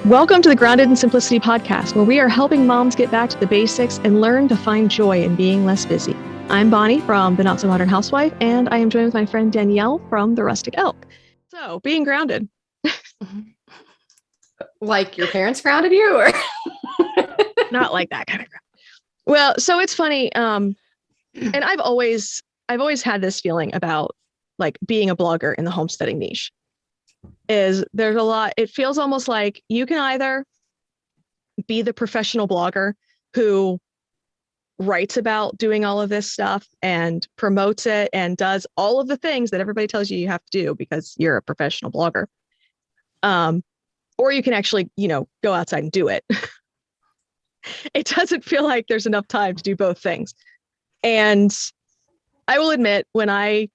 Welcome to the Grounded in Simplicity podcast, where we are helping moms get back to the basics and learn to find joy in being less busy. I'm Bonnie from The Not So Modern Housewife, and I am joined with my friend Danielle from The Rustic Elk. So, being grounded. Like your parents grounded you, or Not like that kind of ground. Well, so it's funny. And I've always had this feeling about like being a blogger in the homesteading niche. There's a lot, it feels almost like you can either be the professional blogger who writes about doing all of this stuff and promotes it and does all of the things that everybody tells you have to do because you're a professional blogger. Or you can actually, go outside and do it. It doesn't feel like there's enough time to do both things. And I will admit, when I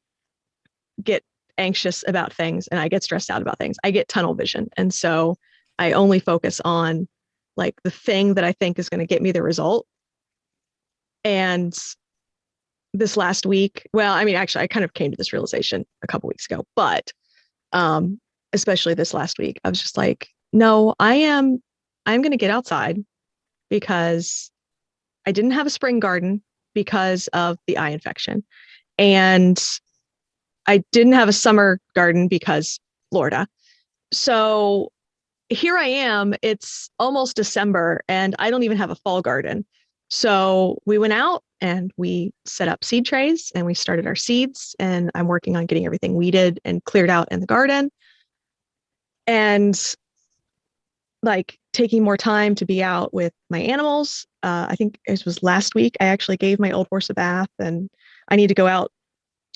get anxious about things and I get stressed out about things, I get tunnel vision. And so I only focus on like the thing that I think is going to get me the result. And this last week, actually I kind of came to this realization a couple weeks ago, but especially this last week, I was just like, no, I'm going to get outside because I didn't have a spring garden because of the eye infection. And I didn't have a summer garden because Florida. So here I am, it's almost December and I don't even have a fall garden. So we went out and we set up seed trays and we started our seeds, and I'm working on getting everything weeded and cleared out in the garden. And like taking more time to be out with my animals. I think it was last week, I actually gave my old horse a bath, and I need to go out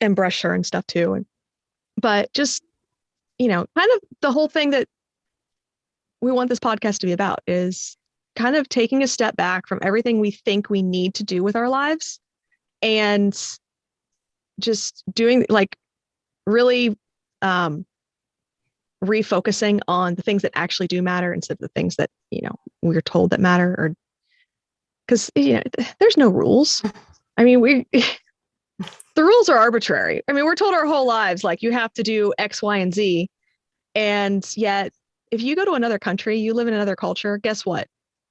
and brush her and stuff too. But just, kind of the whole thing that we want this podcast to be about is kind of taking a step back from everything we think we need to do with our lives and just doing like really refocusing on the things that actually do matter instead of the things that, we're told that matter, or because, there's no rules. I mean, the rules are arbitrary. I mean, we're told our whole lives, like you have to do X, Y, and Z. And yet if you go to another country, you live in another culture, guess what?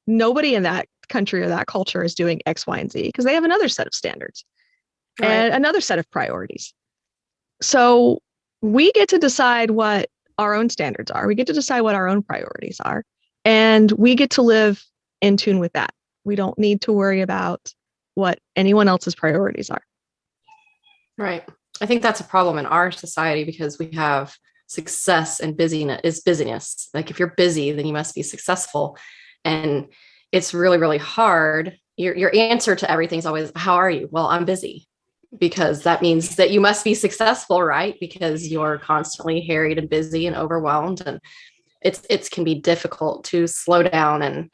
Nobody in that country or that culture is doing X, Y, and Z because they have another set of standards and another set of priorities. So we get to decide what our own standards are. We get to decide what our own priorities are, and we get to live in tune with that. We don't need to worry about what anyone else's priorities are. Right. I think that's a problem in our society because we have success and busyness. Like if you're busy, then you must be successful. And it's really, really hard. Your answer to everything is always, how are you? Well, I'm busy, because that means that you must be successful, right? Because you're constantly harried and busy and overwhelmed. And it can be difficult to slow down, and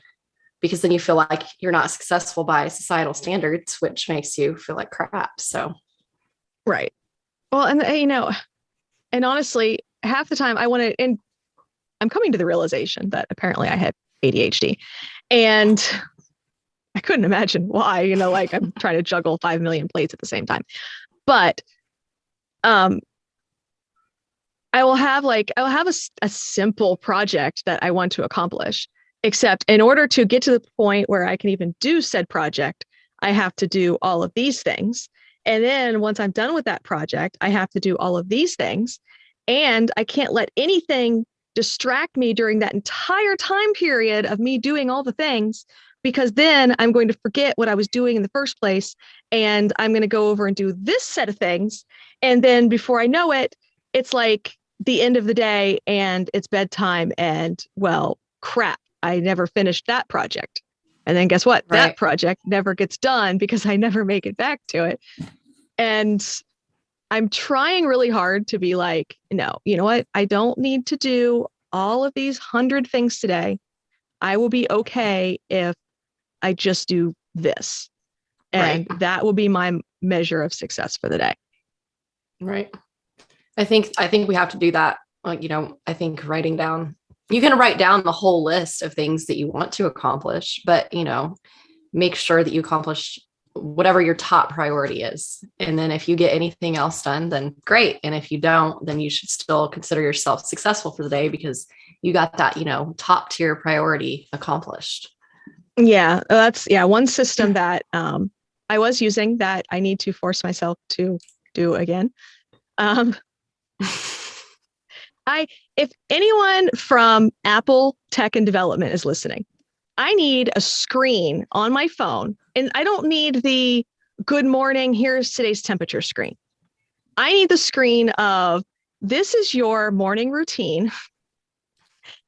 because then you feel like you're not successful by societal standards, which makes you feel like crap. So. Right. Well, and and honestly, half the time and I'm coming to the realization that apparently I had ADHD, and I couldn't imagine why, like I'm trying to juggle 5 million plates at the same time. But I will have a simple project that I want to accomplish, except in order to get to the point where I can even do said project, I have to do all of these things. And then once I'm done with that project, I have to do all of these things. And I can't let anything distract me during that entire time period of me doing all the things, because then I'm going to forget what I was doing in the first place. And I'm going to go over and do this set of things. And then before I know it, it's like the end of the day and it's bedtime. And well, crap, I never finished that project. And then guess what? Right. That project never gets done because I never make it back to it. And I'm trying really hard to be like, no, you know what? I don't need to do all of these 100 things today. I will be okay if I just do this. And that will be my measure of success for the day. Right. I think we have to do that. I think writing down, you can write down the whole list of things that you want to accomplish, but, make sure that you accomplish whatever your top priority is. And then if you get anything else done, then great. And if you don't, then you should still consider yourself successful for the day, because you got that, top tier priority accomplished. Yeah, that's one system that I was using that I need to force myself to do again. If anyone from Apple Tech and Development is listening, I need a screen on my phone, and I don't need the good morning, here's today's temperature screen. I need the screen of this is your morning routine,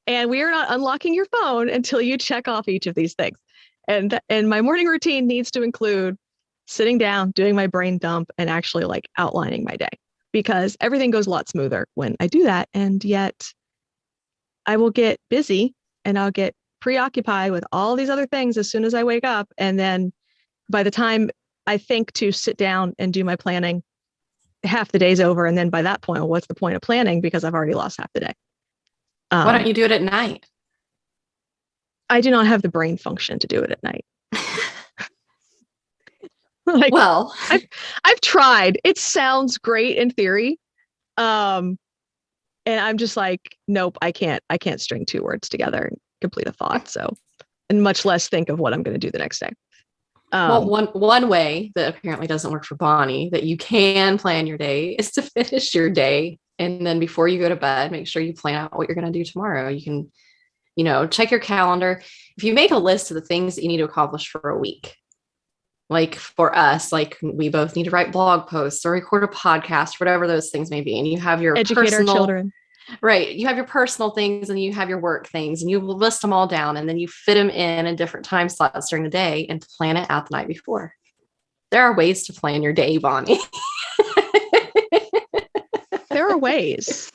and we are not unlocking your phone until you check off each of these things. And my morning routine needs to include sitting down, doing my brain dump, and actually like outlining my day, because everything goes a lot smoother when I do that. And yet I will get busy and I'll get preoccupied with all these other things as soon as I wake up. And then by the time I think to sit down and do my planning, half the day's over. And then by that point, well, what's the point of planning? Because I've already lost half the day. Why don't you do it at night? I do not have the brain function to do it at night. Well, I've tried. It sounds great in theory. And I'm just like, nope, I can't string two words together and complete a thought. So, and much less think of what I'm going to do the next day. Well, one way that apparently doesn't work for Bonnie that you can plan your day is to finish your day. And then before you go to bed, make sure you plan out what you're going to do tomorrow. You can, check your calendar. If you make a list of the things that you need to accomplish for a week, like for us, like we both need to write blog posts or record a podcast, whatever those things may be. And you have your educate our children. Right. You have your personal things and you have your work things, and you list them all down, and then you fit them in different time slots during the day and plan it out the night before. There are ways to plan your day, Bonnie. There are ways.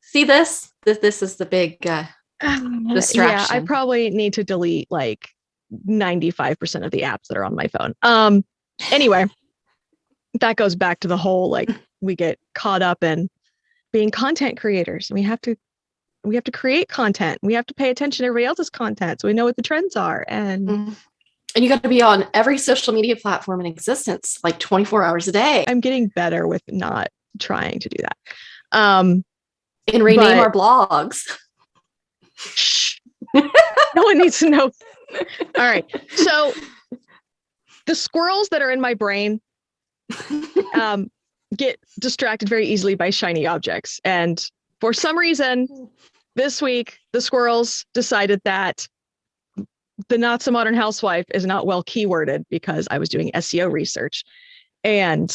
See this is the big distraction. Yeah, I probably need to delete like 95% of the apps that are on my phone. Anyway, that goes back to the whole, like, we get caught up in being content creators, and we have to create content. We have to pay attention to everybody else's content so we know what the trends are. And you got to be on every social media platform in existence, like 24 hours a day. I'm getting better with not trying to do that. And rename our blogs. No one needs to know. All right. So the squirrels that are in my brain get distracted very easily by shiny objects. And for some reason, this week, the squirrels decided that the Not So Modern Housewife is not well keyworded, because I was doing SEO research. And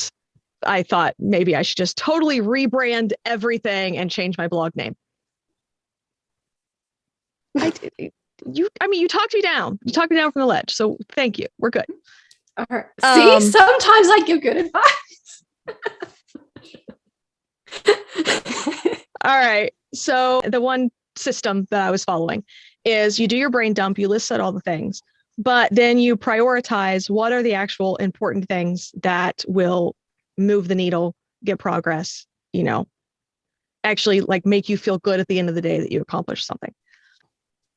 I thought maybe I should just totally rebrand everything and change my blog name. You talked me down. You talked me down from the ledge. So thank you. We're good. All right. See, sometimes I give good advice. All right. So the one system that I was following is you do your brain dump, you list out all the things, but then you prioritize what are the actual important things that will move the needle, get progress, actually like make you feel good at the end of the day that you accomplished something.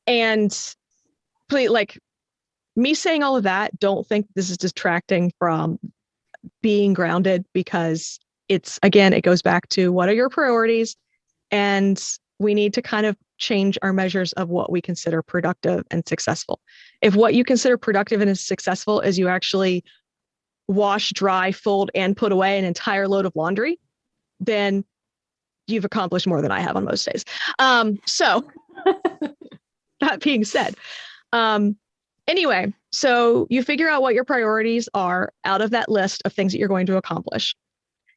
And please, like, me saying all of that, don't think this is distracting from being grounded, because it goes back to what are your priorities, and we need to kind of change our measures of what we consider productive and successful. If what you consider productive and successful is you actually wash, dry, fold, and put away an entire load of laundry, then you've accomplished more than I have on most days. So that being said, anyway, so you figure out what your priorities are out of that list of things that you're going to accomplish.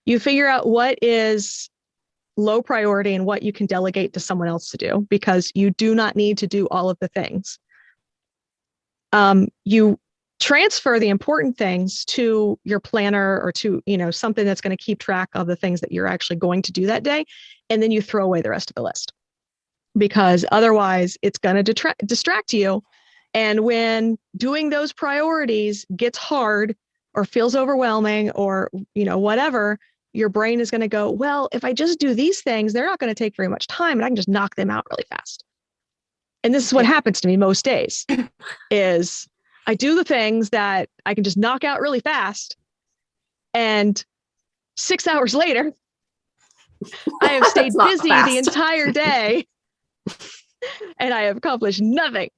You figure out what is low priority and what you can delegate to someone else to do, because you do not need to do all of the things. You transfer the important things to your planner or to, something that's going to keep track of the things that you're actually going to do that day. And then you throw away the rest of the list, because otherwise it's going to distract you. And when doing those priorities gets hard or feels overwhelming or, whatever, your brain is going to go, well, if I just do these things, they're not going to take very much time and I can just knock them out really fast. And this is what happens to me most days is I do the things that I can just knock out really fast. And 6 hours later, I have stayed busy the entire day and I have accomplished nothing.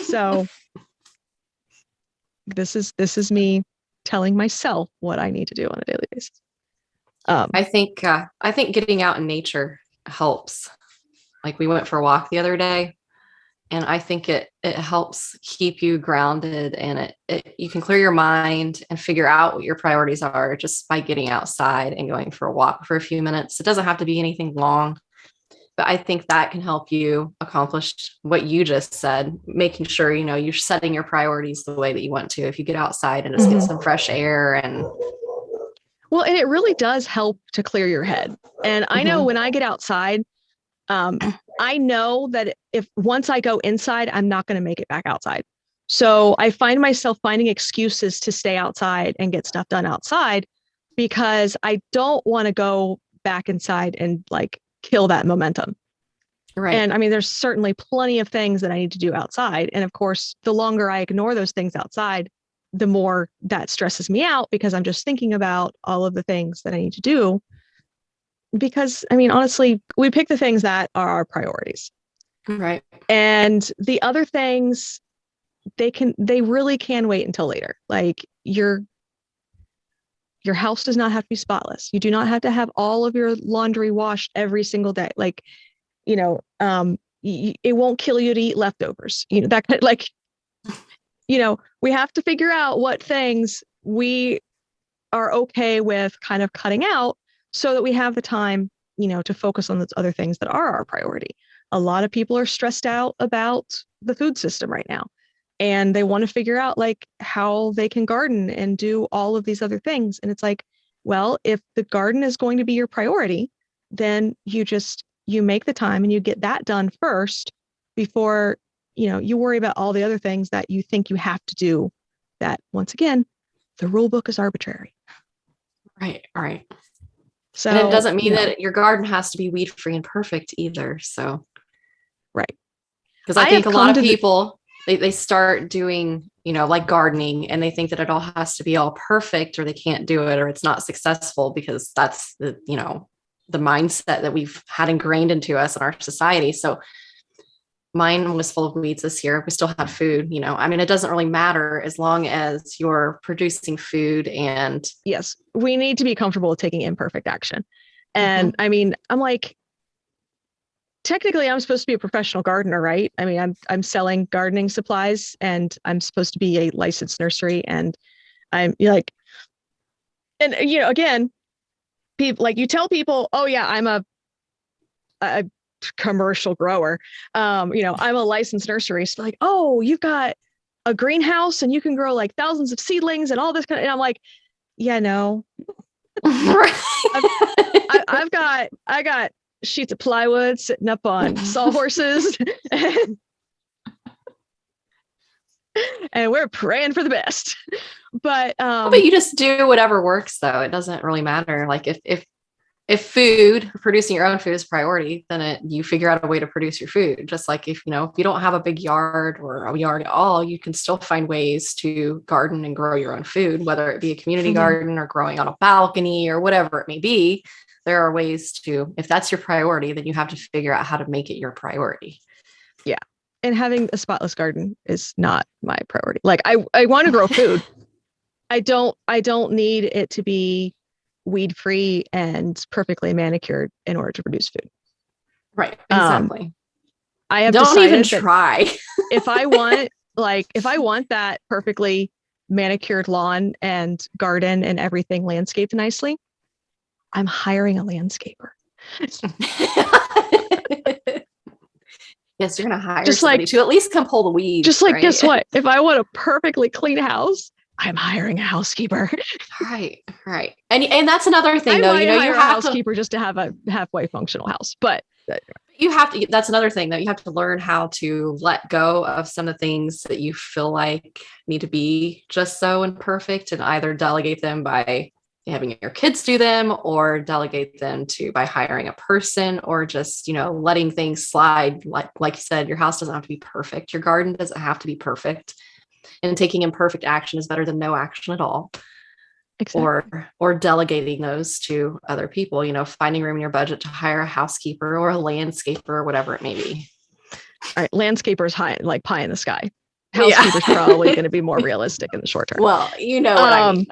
So this is me telling myself what I need to do on a daily basis. I think getting out in nature helps. Like we went for a walk the other day, and I think it helps keep you grounded, and you can clear your mind and figure out what your priorities are just by getting outside and going for a walk for a few minutes. It doesn't have to be anything long, but I think that can help you accomplish what you just said, making sure, you're setting your priorities the way that you want to. If you get outside and just get some fresh air and it really does help to clear your head. And I know when I get outside, I know that if once I go inside, I'm not going to make it back outside. So I find myself finding excuses to stay outside and get stuff done outside because I don't want to go back inside and like kill that momentum. right. And I mean, there's certainly plenty of things that I need to do outside. And of course, the longer I ignore those things outside, the more that stresses me out because I'm just thinking about all of the things that I need to do. Because I mean, honestly, we pick the things that are our priorities. Right. And the other things, they really can wait until later. Like your house does not have to be spotless. You do not have to have all of your laundry washed every single day. Like, it won't kill you to eat leftovers. That kind of, like, we have to figure out what things we are okay with kind of cutting out so that we have the time, to focus on those other things that are our priority. A lot of people are stressed out about the food system right now, and they want to figure out like how they can garden and do all of these other things. And it's like, well, if the garden is going to be your priority, then you make the time and you get that done first before, you worry about all the other things that you think you have to do. That once again, the rule book is arbitrary. Right. Right. So, and it doesn't mean that your garden has to be weed free and perfect either. So, right. Because I think a lot of people, they start doing, like gardening, and they think that it all has to be all perfect or they can't do it or it's not successful because that's the mindset that we've had ingrained into us in our society. So mine was full of weeds this year. We still had food, I mean, it doesn't really matter as long as you're producing food. And yes, we need to be comfortable with taking imperfect action. And I mean, I'm like, technically I'm supposed to be a professional gardener, right? I mean, I'm selling gardening supplies and I'm supposed to be a licensed nursery, and I'm like, and again, people like, you tell people, oh yeah, I'm a commercial grower. I'm a licensed nursery. So like, oh, you've got a greenhouse and you can grow like thousands of seedlings and all this kind of, and I'm like, yeah, no. I got sheets of plywood sitting up on sawhorses and we're praying for the best. But you just do whatever works though. It doesn't really matter. Like if producing your own food is priority, then you figure out a way to produce your food. Just like if you don't have a big yard or a yard at all, you can still find ways to garden and grow your own food, whether it be a community garden or growing on a balcony or whatever it may be. There are ways to, if that's your priority, then you have to figure out how to make it your priority. Yeah. And having a spotless garden is not my priority. Like I want to grow food. I don't need it to be weed free and perfectly manicured in order to produce food. Right. Exactly. I have don't even decided try. if I want that perfectly manicured lawn and garden and everything landscaped nicely, I'm hiring a landscaper. Yes, you're going to hire somebody to at least come pull the weeds. Just like, right? Guess what? If I want a perfectly clean house, I'm hiring a housekeeper. Right. And that's another thing, though. You have a housekeeper just to have a halfway functional house, but you have to. That's another thing, though. You have to learn how to let go of some of the things that you feel like need to be just so imperfect, and either delegate them by having your kids do them, or delegate them by hiring a person, or just letting things slide. Like you said, your house doesn't have to be perfect. Your garden doesn't have to be perfect. And taking imperfect action is better than no action at all. Exactly. or delegating those to other people, finding room in your budget to hire a housekeeper or a landscaper or whatever it may be. All right. Landscaper's high, like pie in the sky. Yeah. Housekeeper's probably going to be more realistic in the short term. Well, you know what I mean.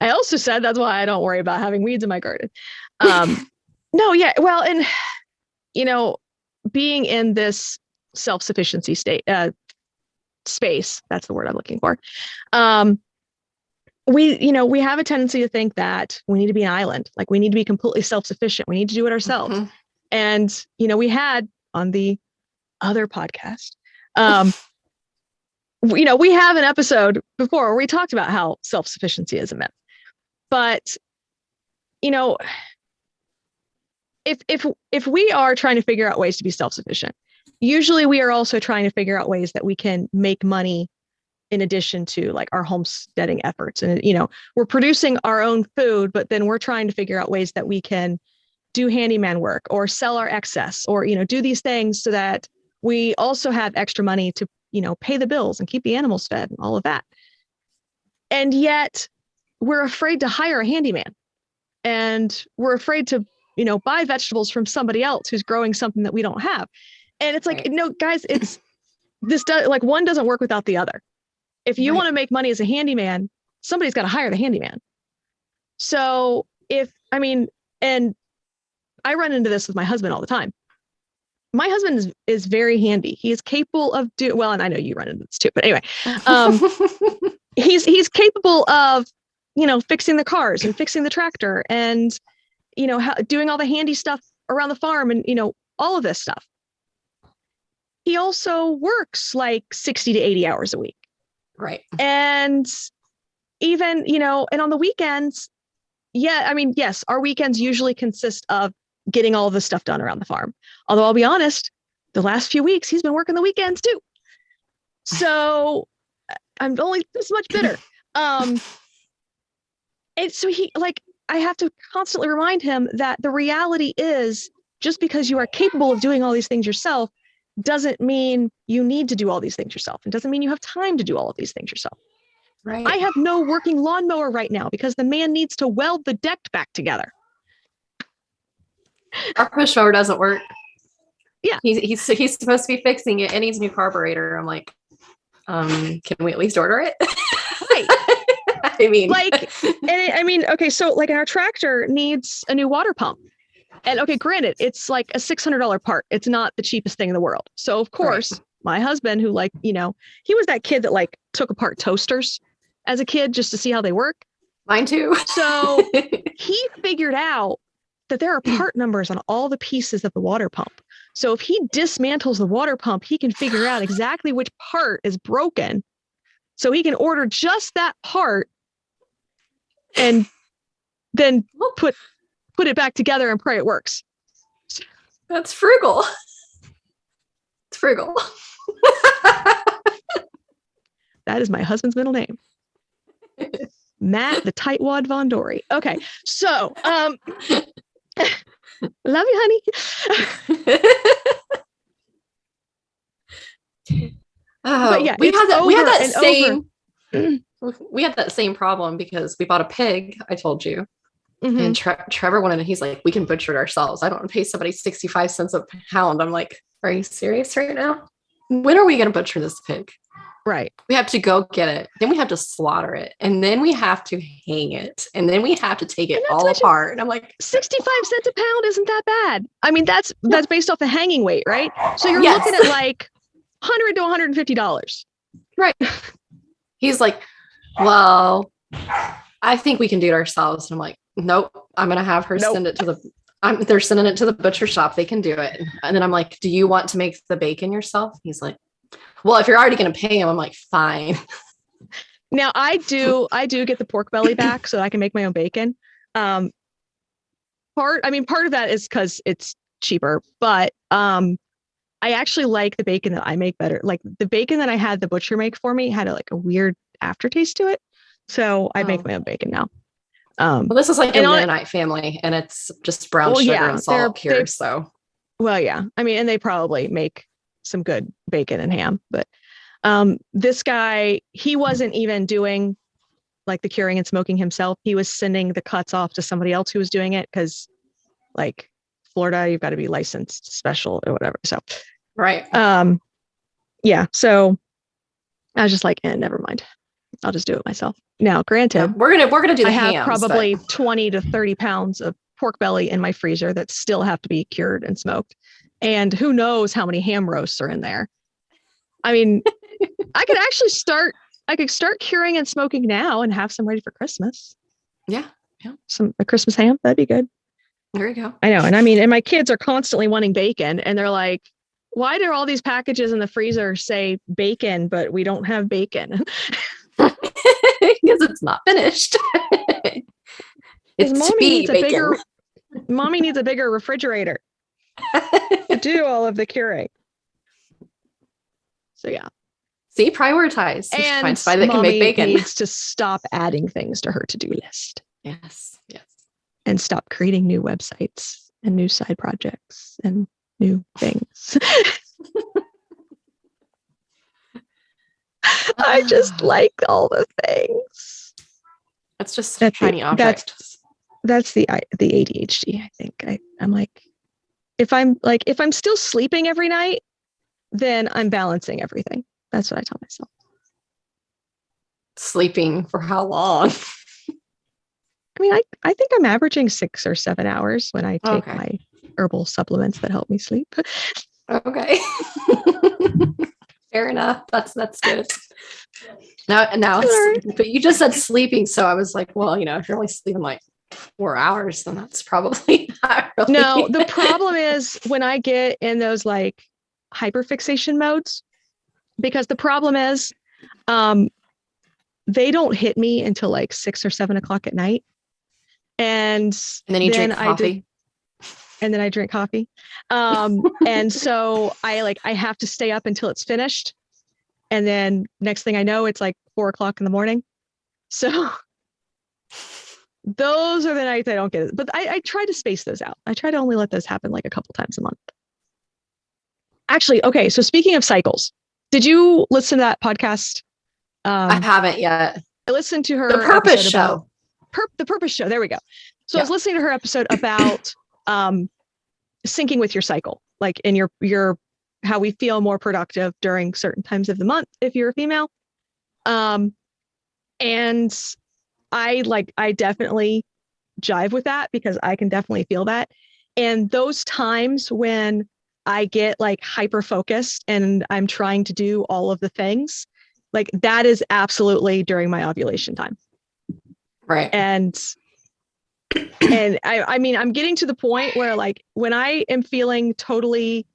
I also said that's why I don't worry about having weeds in my garden. No, yeah. Well, and being in this self-sufficiency space, that's the word I'm looking for. We have a tendency to think that we need to be an island, like we need to be completely self-sufficient. We need to do it ourselves. Mm-hmm. And, we had on the other podcast, we have an episode before where we talked about how self-sufficiency is a myth. But, if we are trying to figure out ways to be self-sufficient, usually we are also trying to figure out ways that we can make money in addition to like our homesteading efforts. And, we're producing our own food, but then we're trying to figure out ways that we can do handyman work or sell our excess or, do these things so that we also have extra money to, pay the bills and keep the animals fed and all of that. And yet we're afraid to hire a handyman, and we're afraid to, buy vegetables from somebody else who's growing something that we don't have. And it's like, right. No, guys, one doesn't work without the other. If you want to make money as a handyman, somebody's got to hire the handyman. So and I run into this with my husband all the time. My husband is very handy. He is capable of well, and I know you run into this too, but anyway, he's capable of, fixing the cars and fixing the tractor and, doing all the handy stuff around the farm and, all of this stuff. He also works like 60 to 80 hours a week. Right. And even, and on the weekends, yes, our weekends usually consist of getting all of the stuff done around the farm. Although I'll be honest, the last few weeks he's been working the weekends too. So I'm only this much bitter. And so I have to constantly remind him that the reality is just because you are capable of doing all these things yourself doesn't mean you need to do all these things yourself. It doesn't mean you have time to do all of these things yourself. Right. I have no working lawnmower right now because the man needs to weld the deck back together. Our push mower doesn't work. Yeah. He's supposed to be fixing it. It needs a new carburetor. I'm like, can we at least order it? Right. I mean, okay. So like our tractor needs a new water pump. And okay, granted, it's like a $600 part. It's not the cheapest thing in the world. So of course, my husband, who he was that kid that took apart toasters as a kid just to see how they work. Mine too. So he figured out that there are part numbers on all the pieces of the water pump. So if he dismantles the water pump, he can figure out exactly which part is broken. So he can order just that part and then put it back together and pray it works. That's frugal. It's frugal. That is my husband's middle name. Matt the Tightwad Von Dory. Okay. So, love you, honey. Oh, yeah, we had that same problem because we bought a pig, I told you. Mm-hmm. And Trevor wanted it. He's like, we can butcher it ourselves. I don't want to pay somebody 65 cents a pound. I'm like, are you serious right now? When are we going to butcher this pig? Right. We have to go get it. Then we have to slaughter it. And then we have to hang it. And then we have to take it all apart. And I'm like, 65 cents a pound isn't that bad. I mean, that's based off the hanging weight, right? So you're looking at $100 to $150. Right. He's like, well, I think we can do it ourselves. And I'm like, nope, I'm going to have her send it to they're sending it to the butcher shop. They can do it. And then I'm like, do you want to make the bacon yourself? He's like, well, if you're already going to pay him, I'm like, fine. Now I do get the pork belly back so I can make my own bacon. Part of that is because it's cheaper, but I actually like the bacon that I make better. Like the bacon that I had the butcher make for me had a weird aftertaste to it. So I make my own bacon now. Well, this is like a Mennonite family, and it's just brown sugar and salt cured. So, well, yeah. I mean, and they probably make some good bacon and ham, but This guy, he wasn't even doing like the curing and smoking himself. He was sending the cuts off to somebody else who was doing it because like Florida, you've got to be licensed special or whatever. So, right. Yeah. So I was just like, never mind. I'll just do it myself. Now, granted, yeah, we're gonna do the I have hams, probably but 20 to 30 pounds of pork belly in my freezer that still have to be cured and smoked. And who knows how many ham roasts are in there. I mean, I could start curing and smoking now and have some ready for Christmas. Yeah. A Christmas ham, that'd be good. There you go. I know. And I mean, and my kids are constantly wanting bacon and they're like, why do all these packages in the freezer say bacon, but we don't have bacon? Because it's not finished. It's Mommy needs a bigger refrigerator to do all of the curing. So yeah. See, prioritize. And find somebody that can Mommy make bacon. needs to stop adding things to her to-do list. Yes. And stop creating new websites and new side projects and new things. I just like all the things. That's just a shiny object. That's the ADHD. I think I'm like, if I'm still sleeping every night, then I'm balancing everything. That's what I tell myself. Sleeping for how long? I mean, I think I'm averaging 6 or 7 hours when I take my herbal supplements that help me sleep. Okay. Fair enough. That's good. Now but you just said sleeping, so I was like, well, if you're only sleeping like 4 hours, then that's probably not really. No, the problem is when I get in those like hyperfixation modes, because the problem is they don't hit me until like 6 or 7 o'clock at night. And then you drink coffee. And then I drink coffee. And so I have to stay up until it's finished. And then next thing I know, it's like 4 o'clock in the morning. So those are the nights I don't get it. But I try to space those out. I try to only let those happen like a couple times a month. Actually, okay. So speaking of cycles, did you listen to that podcast? I haven't yet. I listened to her The Purpose Show. The Purpose Show. There we go. So I was listening to her episode about syncing with your cycle, like in your how we feel more productive during certain times of the month if you're a female. And I definitely jive with that because I can definitely feel that. And those times when I get like hyper focused and I'm trying to do all of the things, like that is absolutely during my ovulation time. Right. And I mean, I'm getting to the point where like when I am feeling totally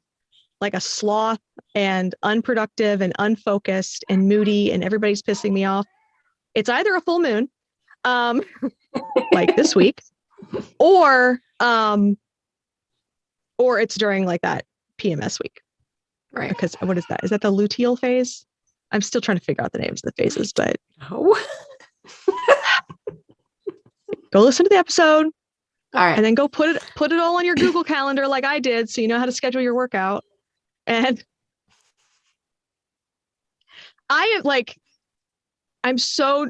like a sloth and unproductive and unfocused and moody and everybody's pissing me off, it's either a full moon, like this week, or it's during like that PMS week. Right. Because what is that? Is that the luteal phase? I'm still trying to figure out the names of the phases, but no. Go listen to the episode. All right. And then go put it all on your Google Calendar like I did, so you know how to schedule your workout. And I'm so,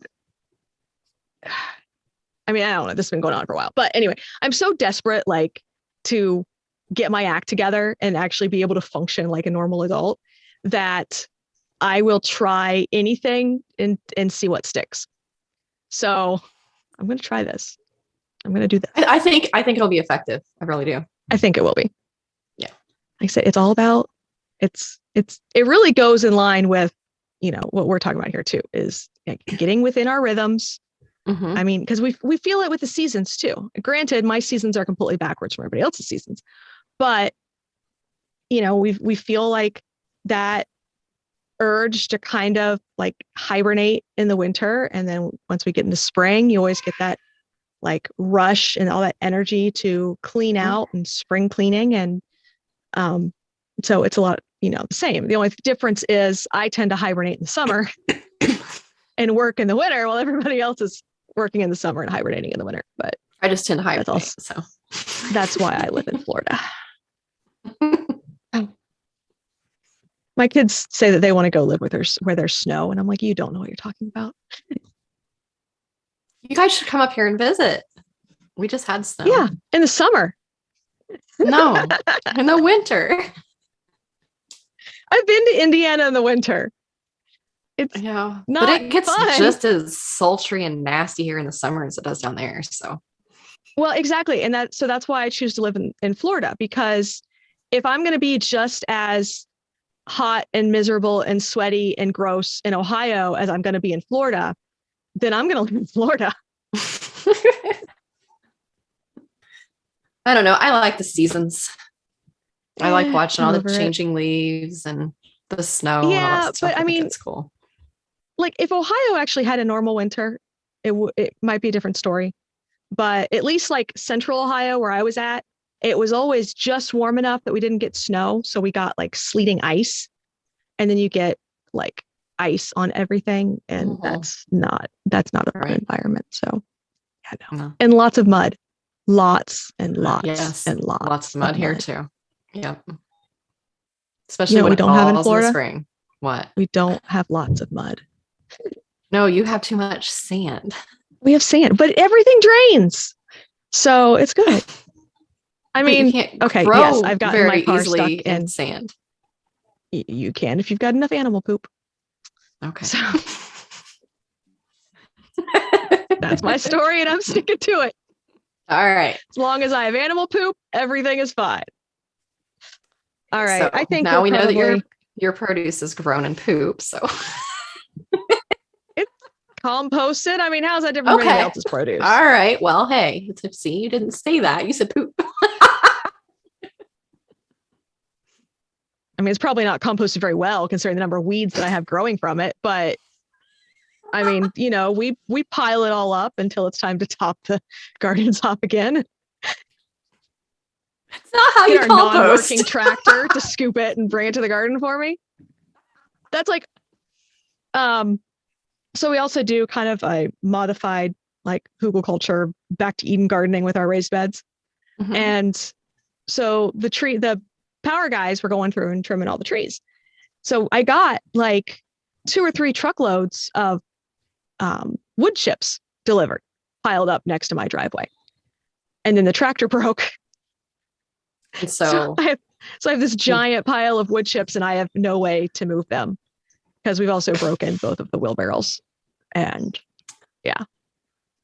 I mean, I don't know, this has been going on for a while, but anyway, I'm so desperate like to get my act together and actually be able to function like a normal adult that I will try anything and see what sticks. So I'm going to try this. I'm going to do this. I think it'll be effective. I really do. I think it will be. Yeah. Like I said, it's all about, it really goes in line with, what we're talking about here too, is like getting within our rhythms. Mm-hmm. I mean, because we feel it with the seasons too. Granted, my seasons are completely backwards from everybody else's seasons, but we feel like that urge to kind of like hibernate in the winter. And then once we get into spring, you always get that like rush and all that energy to clean out and spring cleaning. And so it's a lot, the same. The only difference is I tend to hibernate in the summer and work in the winter while everybody else is working in the summer and hibernating in the winter. But I just tend to hibernate. So that's why I live in Florida. My kids say that they want to go live with where there's snow. And I'm like, you don't know what you're talking about. You guys should come up here and visit. We just had snow. Yeah. In the summer. No, in the winter. I've been to Indiana in the winter. It's but it gets fun. just as sultry and nasty here in the summer as it does down there. So, well, exactly. And that's why I choose to live in Florida, because if I'm going to be just as hot and miserable and sweaty and gross in Ohio as I'm going to be in Florida, then I'm going to live in Florida. I don't know. I like the seasons. I like watching all the changing leaves and the snow. Yeah, and all that stuff. but I mean, it's cool. Like if Ohio actually had a normal winter, it might be a different story. But at least like central Ohio where I was at, it was always just warm enough that we didn't get snow. So we got like sleeting ice, and then you get like ice on everything. And that's not a good environment. So yeah, no. And lots of mud, lots and lots and lots of mud here too. Yep. Especially when we don't have in Florida. In the spring. What? We don't have lots of mud. No, you have too much sand. We have sand, but everything drains. So it's good. I mean, okay, yes, I've gotten my car stuck in sand. You can if you've got enough animal poop. Okay. So that's my story, and I'm sticking to it. All right. As long as I have animal poop, everything is fine. All right. So I think now we know that your produce is grown in poop. So it's composted. I mean, how's that different from anyone else's produce? All right. Well, hey, see, you didn't say that. You said poop. I mean, it's probably not composted very well considering the number of weeds that I have growing from it. But I mean, we pile it all up until it's time to top the gardens off again. That's not how you compost. Non-working tractor to scoop it and bring it to the garden for me. That's like, so we also do kind of a modified like hugelkultur, back to Eden gardening with our raised beds. Mm-hmm. And so the power guys were going through and trimming all the trees. So I got like 2 or 3 truckloads of wood chips delivered, piled up next to my driveway. And then the tractor broke. And so I have this giant pile of wood chips, and I have no way to move them because we've also broken both of the wheelbarrows and the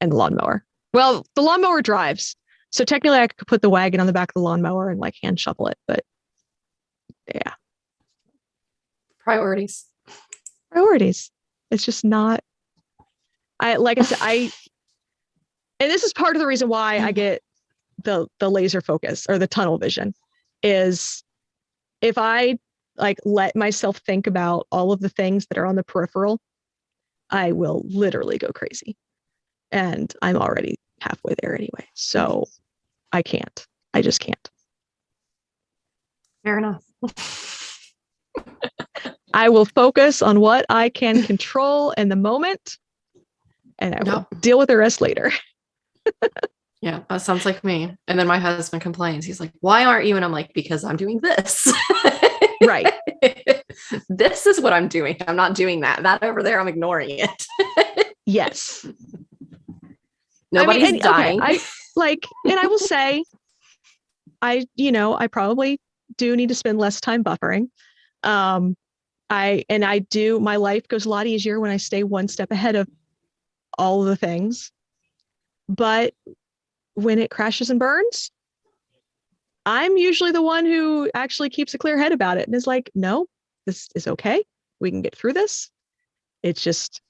lawnmower. Well, the lawnmower drives. So technically I could put the wagon on the back of the lawnmower and like hand shovel it, but yeah. Priorities. It's just not, like I said, and this is part of the reason why I get the laser focus or the tunnel vision is if I like let myself think about all of the things that are on the peripheral, I will literally go crazy. And I'm already halfway there anyway. So I just can't. Fair enough. I will focus on what I can control in the moment, and I will deal with the rest later. Yeah, that sounds like me. And then my husband complains. He's like, why aren't you? And I'm like, because I'm doing this. Right. This is what I'm doing. I'm not doing that. That over there, I'm ignoring it. Yes. Nobody's dying. Okay, and I will say, I probably do need to spend less time buffering. My life goes a lot easier when I stay one step ahead of all of the things. But when it crashes and burns, I'm usually the one who actually keeps a clear head about it and is like, no, this is okay. We can get through this. It's just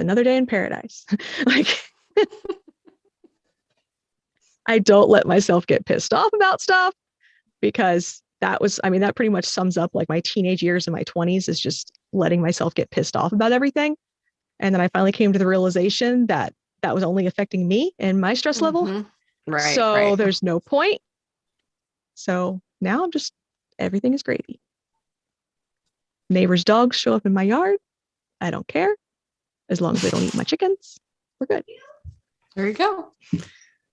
another day in paradise. Like, I don't let myself get pissed off about stuff, because that pretty much sums up like my teenage years and my 20s is just letting myself get pissed off about everything. And then I finally came to the realization that was only affecting me and my stress level. Right. So there's no point. So now everything is gravy. Neighbors' dogs show up in my yard. I don't care. As long as they don't eat my chickens, we're good. There you go.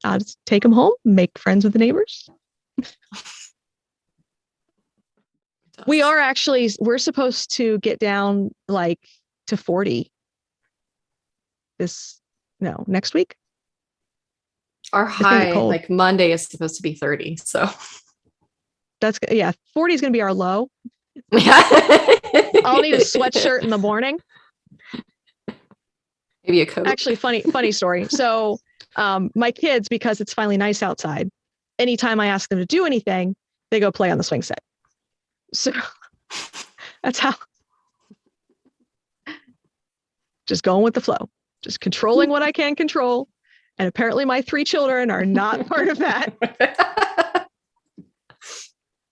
I'll just take them home, make friends with the neighbors. We are actually, we're supposed to get down like to 40 next week. Our high, like Monday, is supposed to be 30. So 40 is going to be our low. I'll need a sweatshirt in the morning. Maybe a coat. Actually, funny story. So my kids, because it's finally nice outside, anytime I ask them to do anything, they go play on the swing set. So that's how, just going with the flow, just controlling what I can control. And apparently my 3 children are not part of that.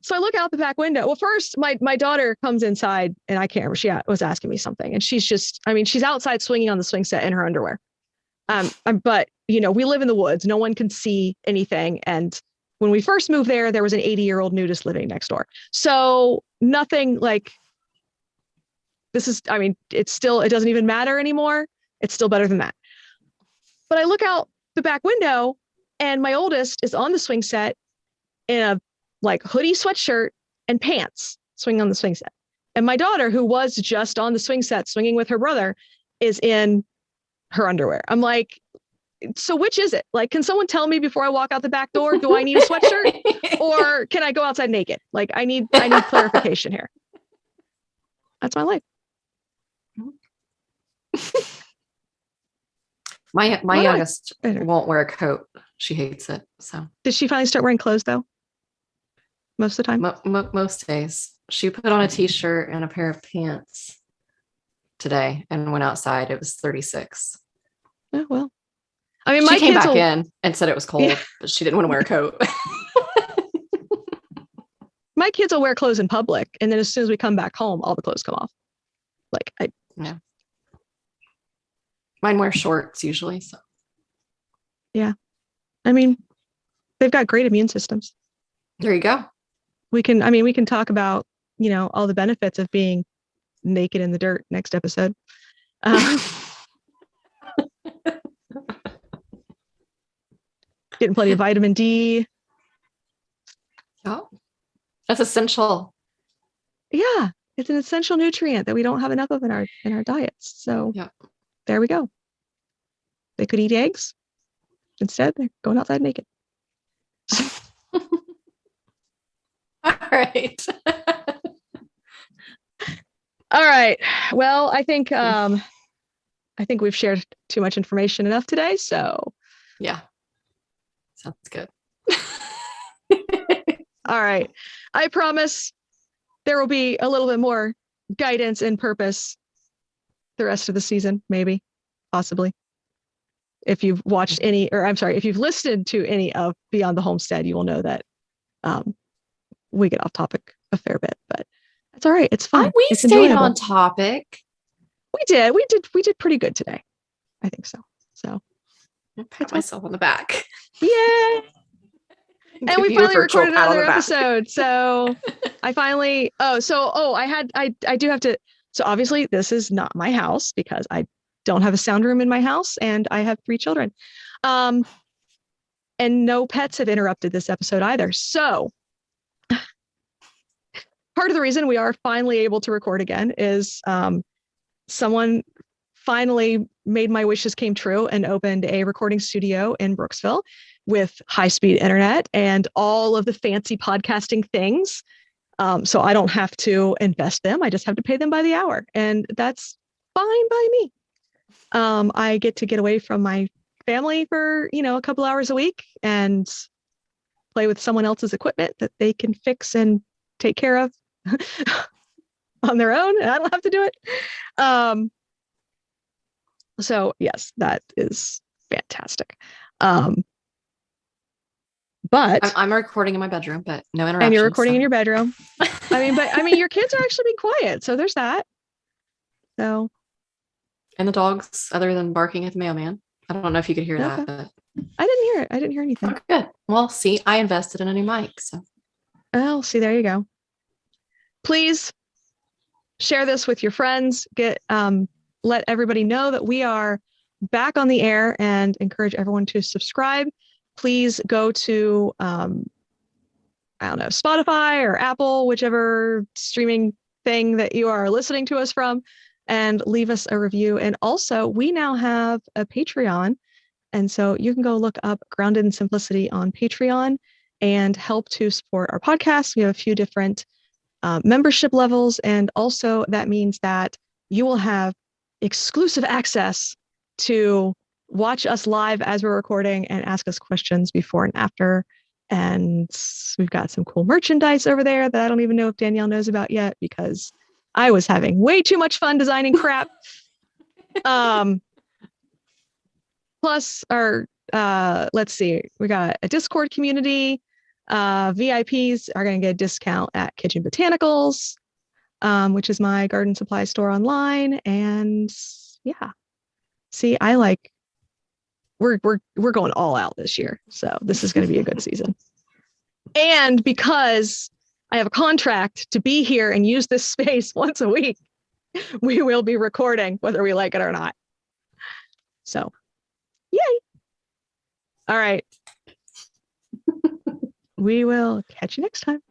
So I look out the back window. Well, first my daughter comes inside and I can't remember. She was asking me something and she's outside swinging on the swing set in her underwear. But we live in the woods. No one can see anything. And when we first moved there was an 80-year-old nudist living next door. So nothing like this is, it doesn't even matter anymore. It's still better than that. But I look out the back window and my oldest is on the swing set in a hoodie, sweatshirt and pants swinging on the swing set. And my daughter, who was just on the swing set swinging with her brother, is in her underwear. I'm like, so which is it? Like, can someone tell me before I walk out the back door, do I need a sweatshirt or can I go outside naked? Like I need clarification here. That's my life. My youngest won't wear a coat. She hates it. So did she finally start wearing clothes though? Most of the time? Most days. She put on a t-shirt and a pair of pants today and went outside. It was 36. Oh, well. She came back in and said it was cold, but she didn't want to wear a coat. My kids will wear clothes in public. And then as soon as we come back home, all the clothes come off. Yeah. Mine wear shorts usually. So. Yeah. They've got great immune systems. There you go. We can talk about, all the benefits of being naked in the dirt next episode. Getting plenty of vitamin D. Oh, that's essential. Yeah. It's an essential nutrient that we don't have enough of in our diets. So There we go. They could eat eggs. Instead, they're going outside naked. All right. All right. Well, I think we've shared too much information enough today. So yeah. Sounds good. All right. I promise there will be a little bit more guidance and purpose the rest of the season, maybe, possibly. If you've watched if you've listened to any of Beyond the Homestead, you will know that we get off topic a fair bit, but that's all right. It's fun. We stayed on topic. We did pretty good today. I think so. So I'll pat myself on the back. Yeah. And we finally recorded another episode. So I do have to. So obviously this is not my house because I don't have a sound room in my house and I have 3 children. And no pets have interrupted this episode either. So part of the reason we are finally able to record again is someone finally made my wishes came true and opened a recording studio in Brooksville with high-speed internet and all of the fancy podcasting things. So I don't have to invest them. I just have to pay them by the hour. And that's fine by me. I get to get away from my family for, a couple hours a week and play with someone else's equipment that they can fix and take care of on their own. And I don't have to do it. So yes, that is fantastic. But I'm recording in my bedroom, but no interruptions. And you're recording in your bedroom. Your kids are actually being quiet. So there's that. So. And the dogs, other than barking at the mailman. I don't know if you could hear that, but I didn't hear it. I didn't hear anything. Oh, good. Well, see, I invested in a new mic. So. Oh, see, there you go. Please share this with your friends. Let everybody know that we are back on the air and encourage everyone to subscribe. Please go to I don't know, Spotify or Apple, whichever streaming thing that you are listening to us from, and leave us a review. And also, we now have a Patreon. And so you can go look up Grounded in Simplicity on Patreon and help to support our podcast. We have a few different membership levels. And also, that means that you will have exclusive access to watch us live as we're recording and ask us questions before and after. And we've got some cool merchandise over there that I don't even know if Danielle knows about yet because I was having way too much fun designing crap. Plus our let's see, we got a Discord community. VIPs are going to get a discount at Kitchen Botanicals, which is my garden supply store online. And yeah, see, we're going all out this year. So this is going to be a good season. And because I have a contract to be here and use this space once a week, we will be recording whether we like it or not. So, yay. All right. We will catch you next time.